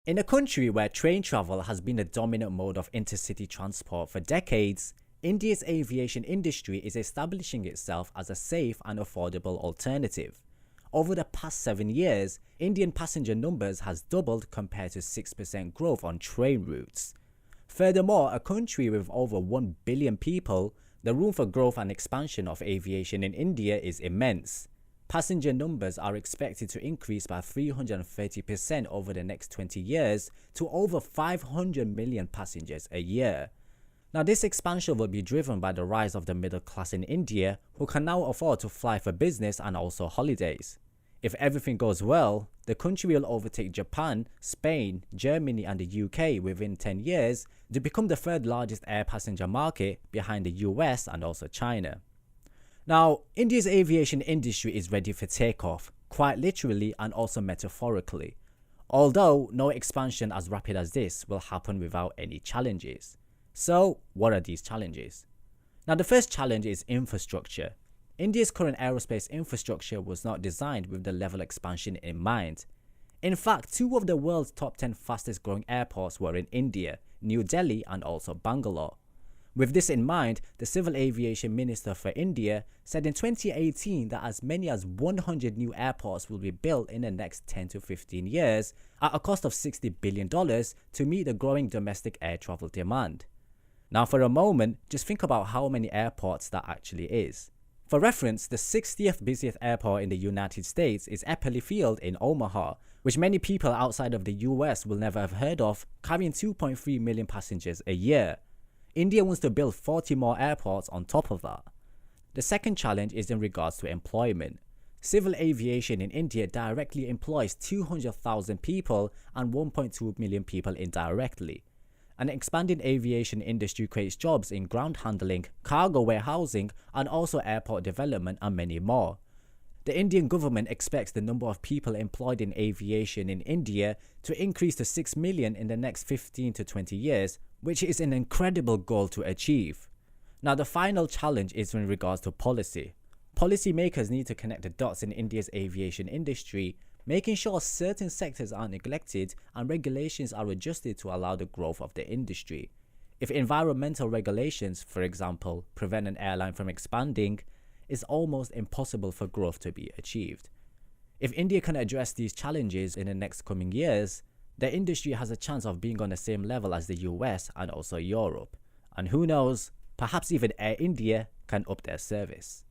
In a country where train travel has been the dominant mode of intercity transport for decades, India's aviation industry is establishing itself as a safe and affordable alternative. Over the past 7 years, Indian passenger numbers has doubled compared to 6% growth on train routes. Furthermore, a country with over 1 billion people, the room for growth and expansion of aviation in India is immense. Passenger numbers are expected to increase by 330% over the next 20 years to over 500 million passengers a year. Now, this expansion will be driven by the rise of the middle class in India, who can now afford to fly for business and also holidays. If everything goes well, the country will overtake Japan, Spain, Germany and the UK within 10 years to become the third largest air passenger market behind the US and also China. Now, India's aviation industry is ready for takeoff, quite literally and also metaphorically. Although no expansion as rapid as this will happen without any challenges. So, what are these challenges? Now, the first challenge is infrastructure. India's current aerospace infrastructure was not designed with the level expansion in mind. In fact, 2 of the world's top 10 fastest growing airports were in India, New Delhi and also Bangalore. With this in mind, the Civil Aviation Minister for India said in 2018 that as many as 100 new airports will be built in the next 10 to 15 years at a cost of $60 billion to meet the growing domestic air travel demand. Now, for a moment, just think about how many airports that actually is. For reference, the 60th busiest airport in the United States is Eppley Field in Omaha, which many people outside of the US will never have heard of, carrying 2.3 million passengers a year. India wants to build 40 more airports on top of that. The second challenge is in regards to employment. Civil aviation in India directly employs 200,000 people and 1.2 million people indirectly. An expanding aviation industry creates jobs in ground handling, cargo warehousing, and also airport development and many more. The Indian government expects the number of people employed in aviation in India to increase to 6 million in the next 15 to 20 years, which is an incredible goal to achieve. Now, the final challenge is in regards to policy. Policymakers need to connect the dots in India's aviation industry, making sure certain sectors are neglected and regulations are adjusted to allow the growth of the industry. If environmental regulations, for example, prevent an airline from expanding, it's almost impossible for growth to be achieved. If India can address these challenges in the next coming years, the industry has a chance of being on the same level as the US and also Europe. And who knows, perhaps even Air India can up their service.